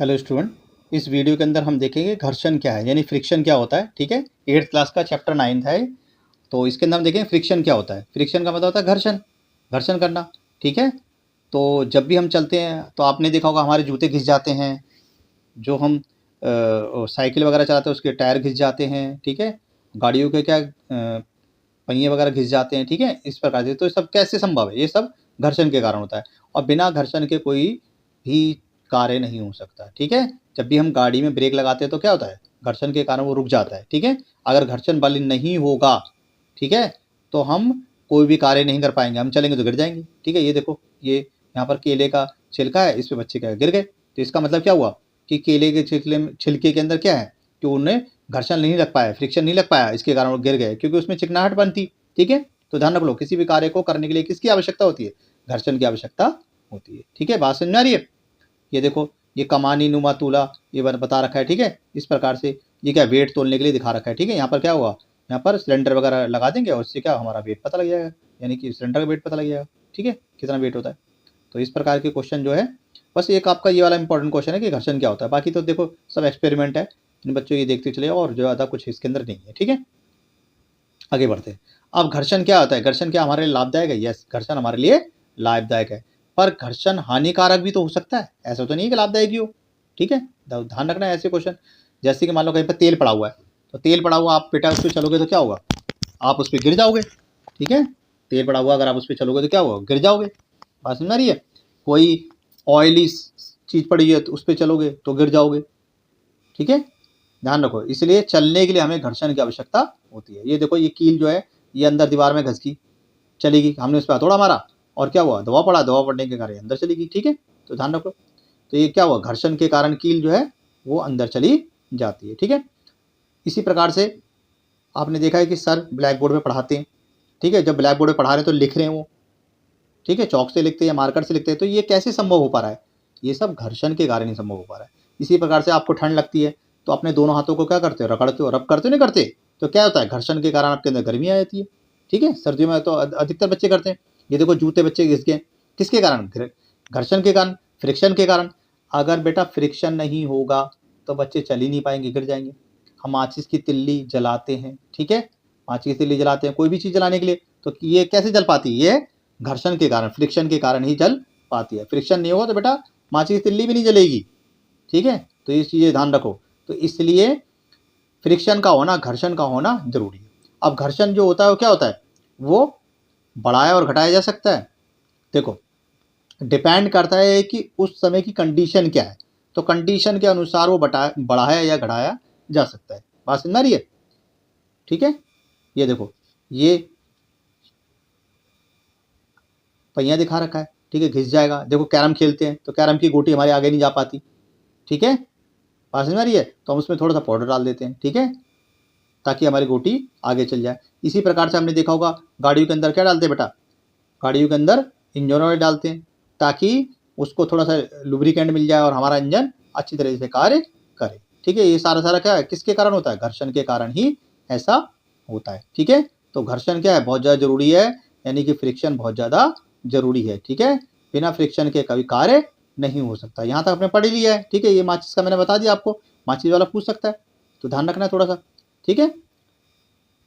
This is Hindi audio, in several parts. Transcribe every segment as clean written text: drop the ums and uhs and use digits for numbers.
हेलो स्टूडेंट, इस वीडियो के अंदर हम देखेंगे घर्षण क्या है यानी फ्रिक्शन क्या होता है। ठीक है, 8th क्लास का चैप्टर 9 है। तो इसके अंदर हम देखेंगे फ्रिक्शन क्या होता है। फ्रिक्शन का मतलब होता है घर्षण, घर्षण करना। ठीक है, तो जब भी हम चलते हैं तो आपने देखा होगा हमारे जूते घिस जाते हैं, जो हम साइकिल वगैरह चलाते हैं उसके टायर घिस जाते हैं। ठीक है, गाड़ियों के क्या पहिए वगैरह घिस जाते हैं। ठीक है, इस प्रकार से। तो ये सब कैसे संभव है? ये सब घर्षण के कारण होता है, और बिना घर्षण के कोई भी कार्य नहीं हो सकता। ठीक है, जब भी हम गाड़ी में ब्रेक लगाते हैं तो क्या होता है? घर्षण के कारण वो रुक जाता है। ठीक है, अगर घर्षण बल नहीं होगा, ठीक है, तो हम कोई भी कार्य नहीं कर पाएंगे, हम चलेंगे तो गिर जाएंगे। ठीक है, ये देखो, ये यहाँ पर केले का छिलका है, इस पे बच्चे क्या गिर गए। तो इसका मतलब क्या हुआ कि केले के छिलके के अंदर क्या है कि उन्हें घर्षण नहीं लग पाया, फ्रिक्शन नहीं लग पाया, इसके कारण वो गिर गए, क्योंकि उसमें चिकनाहट बनती। ठीक है, तो ध्यान रख लो, किसी भी कार्य को करने के लिए किसकी आवश्यकता होती है? घर्षण की आवश्यकता होती है। ठीक है, बात समझ में आ रही है? ये देखो, ये कमानी नुमा तूला ये बता रखा है। ठीक है, इस प्रकार से ये क्या वेट तोलने के लिए दिखा रखा है। ठीक है, यहाँ पर क्या हुआ, यहाँ पर सिलेंडर वगैरह लगा देंगे और उससे क्या हमारा वेट पता लग जाएगा, यानी कि सिलेंडर का वेट पता लग जाएगा। ठीक है, कितना वेट होता है। तो इस प्रकार के क्वेश्चन जो है, बस एक आपका ये वाला इंपॉर्टेंट क्वेश्चन है कि घर्षण क्या होता है। बाकी तो देखो सब एक्सपेरिमेंट है, इन बच्चों ये देखते चले और जो ज़्यादा कुछ इसके अंदर नहीं है। ठीक है, आगे बढ़ते हैं। अब घर्षण क्या होता है? घर्षण क्या हमारे लिए लाभदायक है? यस, घर्षण हमारे लिए लाभदायक है, पर घर्षण हानिकारक भी तो हो सकता है, ऐसा तो नहीं है कि लाभदायक ही हो। ठीक है, ध्यान रखना है ऐसे क्वेश्चन। जैसे कि मान लो कहीं पर तेल पड़ा हुआ है, तो तेल पड़ा हुआ आप बेटा उस पर चलोगे तो क्या होगा? आप उस पर गिर जाओगे। ठीक है, तेल पड़ा हुआ अगर आप उस पर चलोगे तो क्या होगा? गिर जाओगे। बात समझ आ रही है? कोई ऑयली चीज पड़ी है तो उस पर चलोगे तो गिर जाओगे। ठीक है, ध्यान रखो, इसलिए चलने के लिए हमें घर्षण की आवश्यकता होती है। ये देखो, ये कील जो है ये अंदर दीवार में घस गई, चलेगी, हमने उस पर हथौड़ा मारा और क्या हुआ? दबाव पड़ा, दबाव पड़ने के कारण अंदर चली गई। ठीक है, तो ध्यान रखो, तो ये क्या हुआ? घर्षण के कारण कील जो है वो अंदर चली जाती है। ठीक है, इसी प्रकार से आपने देखा है कि सर ब्लैक बोर्ड में पढ़ाते हैं। ठीक है, जब ब्लैक बोर्ड में पढ़ा रहे हैं तो लिख रहे हैं वो, ठीक है, चौक से लिखते हैं या मार्कर से लिखते हैं, तो ये कैसे संभव हो पा रहा है? ये सब घर्षण के कारण ही संभव हो पा रहा है। इसी प्रकार से आपको ठंड लगती है तो अपने दोनों हाथों को क्या करते हो? रगड़ते हो, रब करते हो नहीं करते? तो क्या होता है? घर्षण के कारण आपके अंदर गर्मी आ जाती है। ठीक है, सर्दियों में तो अधिकतर बच्चे करते हैं। ये देखो, जूते बच्चे घिस गए, किसके कारण? घर्षण के कारण, फ्रिक्शन के कारण। अगर बेटा फ्रिक्शन नहीं होगा तो बच्चे चल ही नहीं पाएंगे, गिर जाएंगे। हम माचिस की तिल्ली जलाते हैं, ठीक है, माचिस की तिल्ली जलाते हैं कोई भी चीज जलाने के लिए, तो ये कैसे जल पाती है? ये घर्षण के कारण, फ्रिक्शन के कारण ही जल पाती है। फ्रिक्शन नहीं होगा तो बेटा माचिस की तिल्ली भी नहीं जलेगी। ठीक है, तो ये चीजें ध्यान रखो। तो इसलिए फ्रिक्शन का होना, घर्षण का होना जरूरी है। अब घर्षण जो होता है वो क्या होता है? वो बढ़ाया और घटाया जा सकता है। देखो, डिपेंड करता है कि उस समय की कंडीशन क्या है, तो कंडीशन के अनुसार वो बढ़ाया या घटाया जा सकता है। बात समझ आ रही है? ठीक है, ये देखो, ये पहिया दिखा रखा है, ठीक है, घिस जाएगा। देखो, कैरम खेलते हैं तो कैरम की गोटी हमारे आगे नहीं जा पाती। ठीक है, बात समझ आ रही है? तो हम उसमें थोड़ा सा पाउडर डाल देते हैं, ठीक है, ताकि हमारी गोटी आगे चल जाए। इसी प्रकार से हमने देखा होगा गाड़ियों के अंदर क्या डालते हैं बेटा? गाड़ियों के अंदर इंजन ऑयल डालते हैं, ताकि उसको थोड़ा सा लुब्रिकेंट मिल जाए और हमारा इंजन अच्छी तरह से कार्य करे। ठीक है, ये सारा सारा क्या है? किसके कारण होता है? घर्षण के कारण ही ऐसा होता है। ठीक है, तो घर्षण क्या है? बहुत ज़्यादा जरूरी है, यानी कि फ्रिक्शन बहुत ज़्यादा जरूरी है। ठीक है, बिना फ्रिक्शन के कभी कार्य नहीं हो सकता। यहाँ तक आपने पढ़ ही लिया है। ठीक है, ये माचिस का मैंने बता दिया आपको, माचिस वाला पूछ सकता है, तो ध्यान रखना है थोड़ा सा। ठीक है,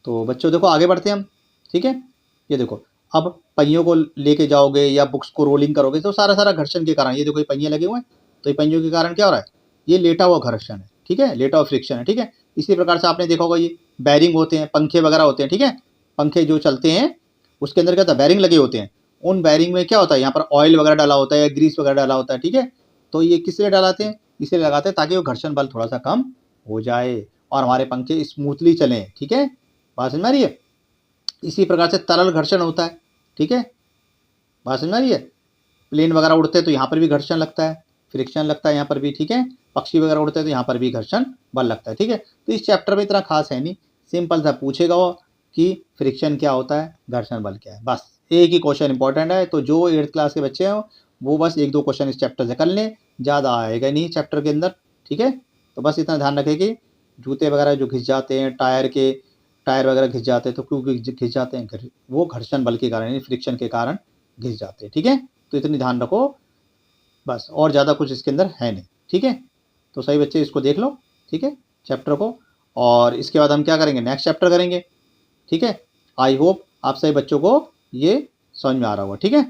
तो बच्चों देखो आगे बढ़ते हैं हम। ठीक है, ये देखो, अब पहियों को लेके जाओगे या बुक्स को रोलिंग करोगे तो सारा सारा घर्षण के कारण। ये देखो, ये पहिए लगे हुए हैं, तो ये पहियों के कारण क्या हो रहा है? ये लेटा हुआ घर्षण है। ठीक है, लेटा हुआ फ्रिक्शन है। ठीक है, इसी प्रकार से आपने देखा होगा ये बैरिंग होते हैं, पंखे वगैरह होते हैं। ठीक है, पंखे जो चलते हैं उसके अंदर क्या होता है? बैरिंग लगे होते हैं। उन बैरिंग में क्या होता है? यहाँ पर ऑयल वगैरह डाला होता है या ग्रीस वगैरह डाला होता है। ठीक है, तो ये किस लिए डालाते हैं? इसलिए लगाते हैं ताकि वो घर्षण बल थोड़ा सा कम हो जाए और हमारे पंखे स्मूथली चलें। ठीक है, बात समझ में आ रही है? इसी प्रकार से तरल घर्षण होता है। ठीक है, बात समझ में आ रही है? प्लेन वगैरह उड़ते हैं तो यहाँ पर भी घर्षण लगता है, फ्रिक्शन लगता है यहाँ पर भी। ठीक है, पक्षी वगैरह उड़ते हैं तो यहाँ पर भी घर्षण बल लगता है। ठीक है, तो इस चैप्टर में इतना खास है नहीं, सिंपल सा पूछेगा वो कि फ्रिक्शन क्या होता है, घर्षण बल क्या है, बस एक ही क्वेश्चन इंपॉर्टेंट है। तो जो 8th क्लास के बच्चे हैं वो बस एक दो क्वेश्चन इस चैप्टर से कर लें, ज़्यादा आएगा नहीं चैप्टर के अंदर। ठीक है, तो बस इतना ध्यान रखें कि जूते वगैरह जो घिस जाते हैं, टायर वगैरह घिस जाते हैं, तो क्यों घिस जाते हैं? वो घर्षण बल के कारण यानी फ्रिक्शन के कारण घिस जाते हैं। ठीक है, तो इतनी ध्यान रखो बस, और ज़्यादा कुछ इसके अंदर है नहीं। ठीक है, तो सही बच्चे इसको देख लो, ठीक है, चैप्टर को, और इसके बाद हम क्या करेंगे, नेक्स्ट चैप्टर करेंगे, ठीक है। आई होप आप सभी बच्चों को ये समझ में आ रहा होगा, ठीक है।